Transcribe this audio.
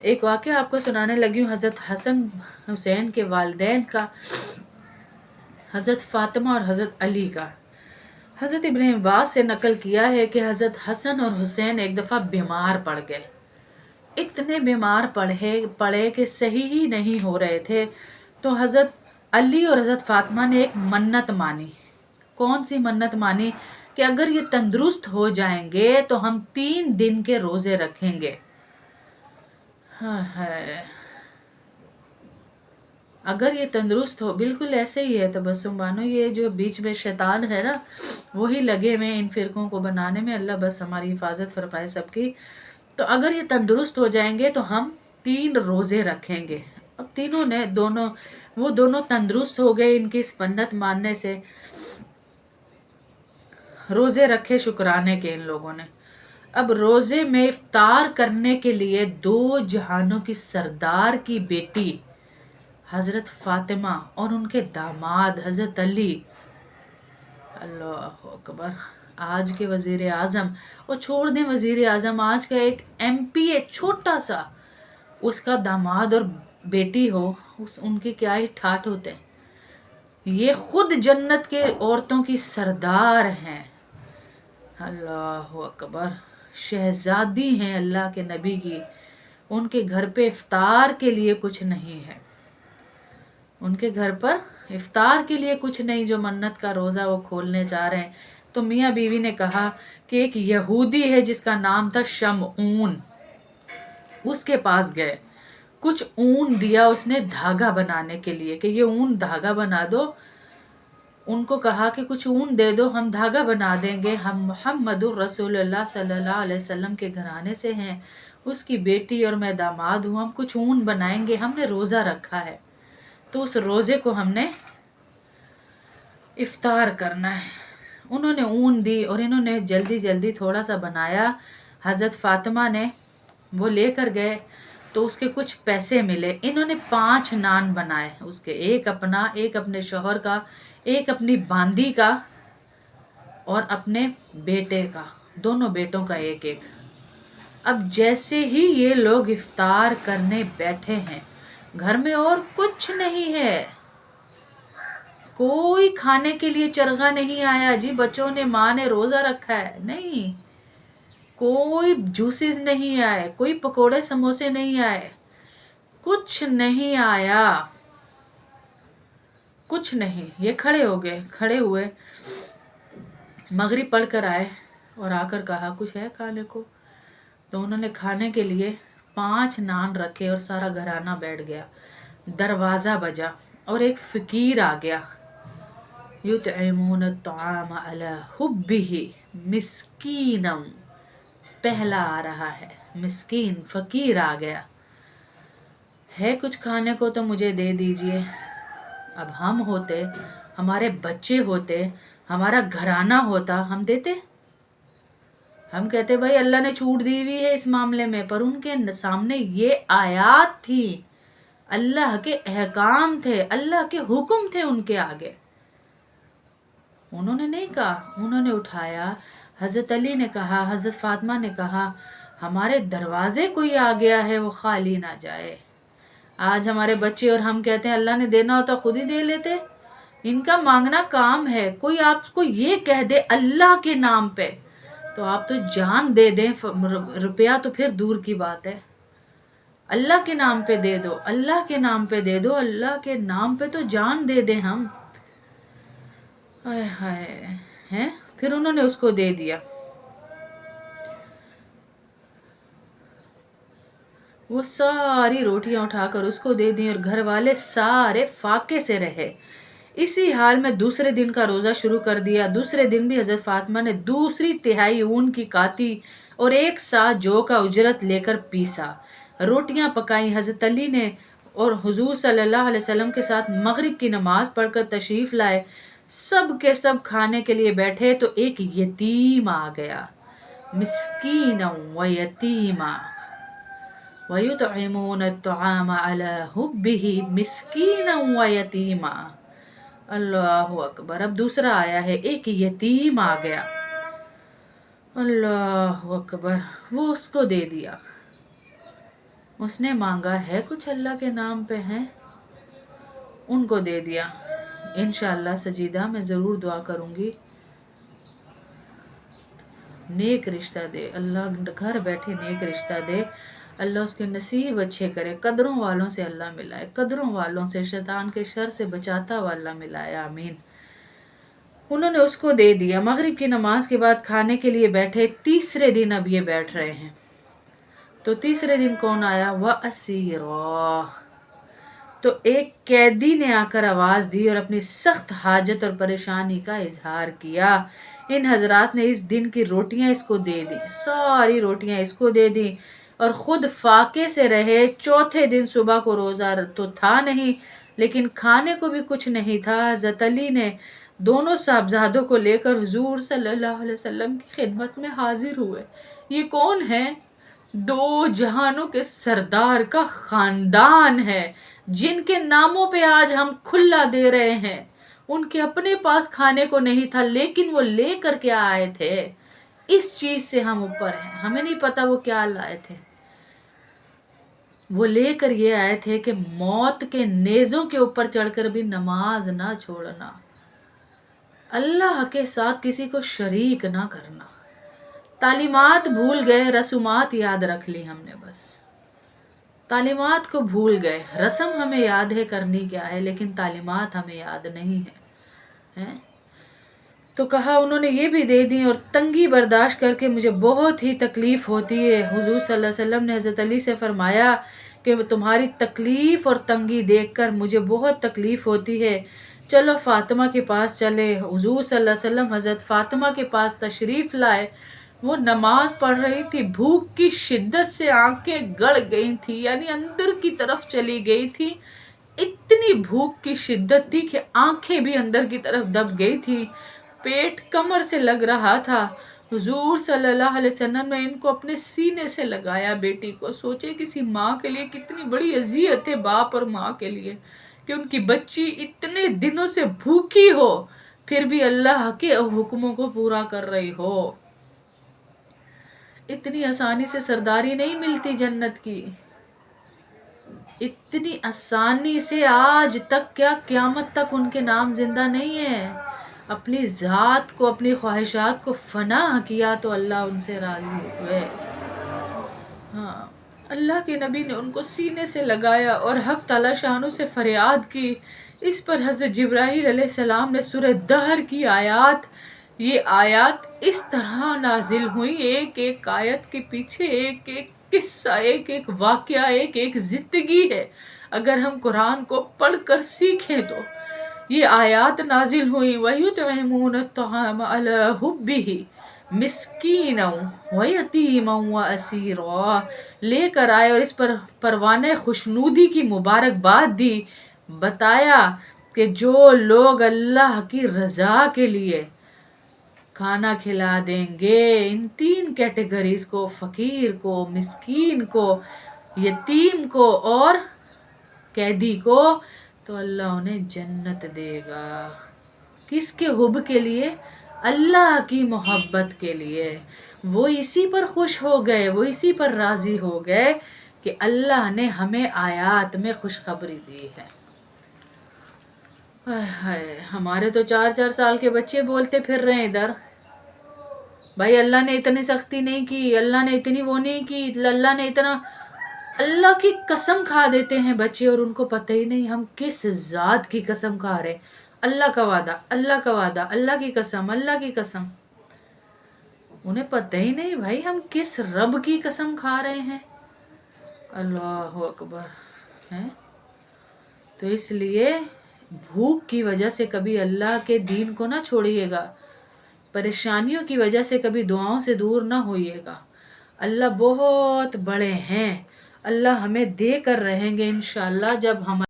ایک واقعہ آپ کو سنانے لگی ہوں حضرت حسن حسین کے والدین کا، حضرت فاطمہ اور حضرت علی کا۔ حضرت ابن عباس سے نقل کیا ہے کہ حضرت حسن اور حسین ایک دفعہ بیمار پڑ گئے، اتنے بیمار پڑے کہ صحیح ہی نہیں ہو رہے تھے، تو حضرت علی اور حضرت فاطمہ نے ایک منت مانی۔ کون سی منت مانی؟ کہ اگر یہ تندرست ہو جائیں گے تو ہم 3 دن کے روزے رکھیں گے۔ اگر یہ تندرست ہو، بالکل ایسے ہی ہے تبسم بانو، یہ جو بیچ میں شیطان ہے نا، وہی لگے ہوئے ان فرقوں کو بنانے میں، اللہ بس ہماری حفاظت فرمائے سب کی۔ تو اگر یہ تندرست ہو جائیں گے تو ہم 3 روزے رکھیں گے۔ اب تینوں نے وہ دونوں تندرست ہو گئے ان کی اس منت ماننے سے، روزے رکھے شکرانے کے ان لوگوں نے۔ اب روزے میں افطار کرنے کے لیے 2 جہانوں کی سردار کی بیٹی حضرت فاطمہ اور ان کے داماد حضرت علی، اللہ اکبر، آج کے وزیر اعظم، اور چھوڑ دیں وزیر اعظم، آج کا ایک MP ہے چھوٹا سا، اس کا داماد اور بیٹی ہو، ان کے کیا ہی ٹھاٹ ہوتے ہیں۔ یہ خود جنت کے عورتوں کی سردار ہیں، اللہ اکبر، شہزادی ہیں اللہ کے نبی کی، ان کے گھر پہ افطار کے لیے کچھ نہیں ہے، ان کے گھر پر افطار کے لیے کچھ نہیں، جو منت کا روزہ وہ کھولنے چاہ رہے ہیں۔ تو میاں بیوی نے کہا کہ ایک یہودی ہے جس کا نام تھا شمعون، اس کے پاس گئے، کچھ اون دیا اس نے دھاگا بنانے کے لیے کہ یہ اون دھاگا بنا دو۔ ان کو کہا کہ کچھ اون دے دو، ہم دھاگا بنا دیں گے، ہم محمد الرسول اللہ صلی اللہ علیہ وسلم کے گھرانے سے ہیں، اس کی بیٹی اور میں داماد ہوں، ہم کچھ اون بنائیں گے، ہم نے روزہ رکھا ہے، تو اس روزے کو ہم نے افطار کرنا ہے۔ انہوں نے اون دی اور انہوں نے جلدی جلدی تھوڑا سا بنایا۔ حضرت فاطمہ نے وہ لے کر گئے تو اس کے کچھ پیسے ملے، انہوں نے 5 نان بنائے، اس کے ایک اپنا، ایک اپنے شوہر کا، ایک اپنی باندی کا اور اپنے بیٹے کا، دونوں بیٹوں کا ایک ایک۔ اب جیسے ہی یہ لوگ افطار کرنے بیٹھے ہیں، گھر میں اور کچھ نہیں ہے، کوئی کھانے کے لیے چرغا نہیں آیا جی، بچوں نے، ماں نے روزہ رکھا ہے، نہیں، کوئی جوسز نہیں آئے، کوئی پکوڑے سموسے نہیں آئے، کچھ نہیں آیا، کچھ نہیں۔ یہ کھڑے ہو گئے، کھڑے ہوئے، مغرب پڑھ کر آئے اور آ کر کہا کچھ ہے کھانے کو؟ تو انہوں نے کھانے کے لیے 5 نان رکھے اور سارا گھرانہ بیٹھ گیا۔ دروازہ بجا اور ایک فقیر آ گیا، یطعمون الطعام علی حبہ مسکینا، پہلا آ رہا ہے، مسکین، فقیر آ گیا، ہے کچھ کھانے کو تو مجھے دے دیجئے۔ اب ہم ہوتے، ہمارے بچے ہوتے، ہمارا گھرانہ ہوتا، ہم دیتے؟ ہم کہتے بھائی اللہ نے چھوٹ دی ہوئی ہے اس معاملے میں، پر ان کے سامنے یہ آیات تھی، اللہ کے احکام تھے، اللہ کے حکم تھے ان کے آگے، انہوں نے نہیں کہا، انہوں نے اٹھایا۔ حضرت علی نے کہا، حضرت فاطمہ نے کہا، ہمارے دروازے کوئی آ گیا ہے وہ خالی نہ جائے۔ آج ہمارے بچے اور ہم کہتے ہیں اللہ نے دینا ہوتا خود ہی دے لیتے، ان کا مانگنا کام ہے، کوئی آپ کو یہ کہہ دے اللہ کے نام پہ تو آپ تو جان دے دیں، روپیہ تو پھر دور کی بات ہے، اللہ کے نام پہ دے دو، اللہ کے نام پہ دے دو، اللہ کے نام پہ تو جان دے دیں ہم۔ ہائے ہائے، ہیں؟ پھر انہوں نے اس کو دے دیا، وہ ساری روٹیاں اٹھا کر اس کو دے دیں اور گھر والے سارے فاقے سے رہے۔ اسی حال میں دوسرے دن کا روزہ شروع کر دیا۔ دوسرے دن بھی حضرت فاطمہ نے 2/3 اون کی کاتی اور 1 سا جو کا اجرت لے کر پیسا، روٹیاں پکائیں۔ حضرت علی نے اور حضور صلی اللہ علیہ وسلم کے ساتھ مغرب کی نماز پڑھ کر تشریف لائے، سب کے سب کھانے کے لیے بیٹھے تو ایک یتیم آ گیا، مسکینا و یتیما وَيُطْعِمُونَ الطَّعَامَ عَلَى حُبِّهِ مِسْكِينًا وَيَتِيمًا، اللہ اکبر۔ اب دوسرا آیا ہے، ایک یتیم آ گیا، اللہ اکبر، وہ اس کو دے دیا، اس نے مانگا ہے کچھ اللہ کے نام پہ ہیں، ان کو دے دیا۔ انشاءاللہ سجیدہ میں ضرور دعا کروں گی، نیک رشتہ دے اللہ، گھر بیٹھے نیک رشتہ دے اللہ، اس کے نصیب اچھے کرے، قدروں والوں سے اللہ ملائے، قدروں والوں سے، شیطان کے شر سے بچاتا ہوا اللہ ملائے، آمین۔ انہوں نے اس کو دے دیا۔ مغرب کی نماز کے بعد کھانے کے لیے بیٹھے، تیسرے دن اب یہ بیٹھ رہے ہیں، تو تیسرے دن کون آیا؟ وَأَسِيرًا، تو ایک قیدی نے آ کر آواز دی اور اپنی سخت حاجت اور پریشانی کا اظہار کیا۔ ان حضرات نے اس دن کی روٹیاں اس کو دے دی، ساری روٹیاں اس کو دے دی، اور خود فاقے سے رہے۔ چوتھے دن صبح کو روزہ تو تھا نہیں، لیکن کھانے کو بھی کچھ نہیں تھا۔ حضرت علی نے دونوں صاحبزادوں کو لے کر حضور صلی اللہ علیہ وسلم کی خدمت میں حاضر ہوئے۔ یہ کون ہے؟ دو جہانوں کے سردار کا خاندان ہے، جن کے ناموں پہ آج ہم کھلا دے رہے ہیں۔ ان کے اپنے پاس کھانے کو نہیں تھا، لیکن وہ لے کر کے آئے تھے۔ اس چیز سے ہم اوپر ہیں، ہمیں نہیں پتا وہ کیا لائے تھے۔ وہ لے کر یہ آئے تھے کہ موت کے نیزوں کے اوپر چڑھ کر بھی نماز نہ چھوڑنا، اللہ کے ساتھ کسی کو شریک نہ کرنا۔ تعلیمات بھول گئے، رسومات یاد رکھ لی ہم نے، بس تعلیمات کو بھول گئے۔ رسم ہمیں یاد ہے کرنی کیا ہے، لیکن تعلیمات ہمیں یاد نہیں ہے۔ تو کہا انہوں نے یہ بھی دے دی، اور تنگی برداشت کر کے مجھے بہت ہی تکلیف ہوتی ہے۔ حضور صلی اللہ علیہ وسلم نے حضرت علی سے فرمایا کہ تمہاری تکلیف اور تنگی دیکھ کر مجھے بہت تکلیف ہوتی ہے، چلو فاطمہ کے پاس چلے۔ حضور صلی اللہ علیہ وسلم حضرت فاطمہ کے پاس تشریف لائے۔ وہ نماز پڑھ رہی تھی، بھوک کی شدت سے آنکھیں گڑ گئی تھی، یعنی اندر کی طرف چلی گئی تھی۔ اتنی بھوک کی شدت تھی کہ آنکھیں بھی اندر کی طرف دب گئی تھی، پیٹ کمر سے لگ رہا تھا۔ حضور صلی اللہ علیہ وسلم نے ان کو اپنے سینے سے لگایا، بیٹی کو۔ سوچے کسی ماں کے لیے کتنی بڑی اذیت ہے، باپ اور ماں کے لیے، کہ ان کی بچی اتنے دنوں سے بھوکی ہو، پھر بھی اللہ کے حکموں کو پورا کر رہی ہو۔ اتنی آسانی سے سرداری نہیں ملتی جنت کی، اتنی آسانی سے آج تک کیا قیامت تک ان کے نام زندہ نہیں ہے۔ اپنی ذات کو، اپنی خواہشات کو فنا کیا تو اللہ ان سے راضی ہوئے۔ ہاں، اللہ کے نبی نے ان کو سینے سے لگایا اور حق تعالی شانو سے فریاد کی۔ اس پر حضرت جبرائیل علیہ السلام نے سورہ دہر کی آیات، یہ آیات اس طرح نازل ہوئی، ایک ایک آیت کے پیچھے ایک ایک قصہ، ایک ایک واقعہ، ایک ایک زندگی ہے۔ اگر ہم قرآن کو پڑھ کر سیکھیں تو یہ آیات نازل ہوئی۔ وَيُطْعِمُونَ الطَّعَامَ عَلَىٰ حُبِّهِ مِسْكِينًا وَيَتِيمًا وَأَسِيرًا، لے کر آئے اور اس پر پروانہ خوشنودی کی مبارکباد دی۔ بتایا کہ جو لوگ اللہ کی رضا کے لیے کھانا کھلا دیں گے ان تین کیٹیگریز کو، فقیر کو، مسکین کو، یتیم کو اور قیدی کو، تو اللہ انہیں جنت دے گا۔ کس کے حب کے لیے؟ اللہ کی محبت کے لیے۔ وہ اسی پر خوش ہو گئے، وہ اسی پر راضی ہو گئے کہ اللہ نے ہمیں آیات میں خوشخبری دی ہے۔ ہمارے تو 4 سال کے بچے بولتے پھر رہے ہیں ادھر، بھائی اللہ نے اتنی سختی نہیں کی، اللہ نے اتنی وہ نہیں کی، اللہ نے اتنا، اللہ کی قسم کھا دیتے ہیں بچے، اور ان کو پتہ ہی نہیں ہم کس ذات کی قسم کھا رہے۔ اللہ کا وعدہ، اللہ کا وعدہ، اللہ کی قسم، اللہ کی قسم، انہیں پتہ ہی نہیں بھائی ہم کس رب کی قسم کھا رہے ہیں۔ اللہ اکبر ہے۔ تو اس لیے بھوک کی وجہ سے کبھی اللہ کے دین کو نہ چھوڑیے گا، پریشانیوں کی وجہ سے کبھی دعاؤں سے دور نہ ہوئیے گا۔ اللہ بہت بڑے ہیں، اللہ ہمیں دے کر رہیں گے انشاءاللہ، جب ہم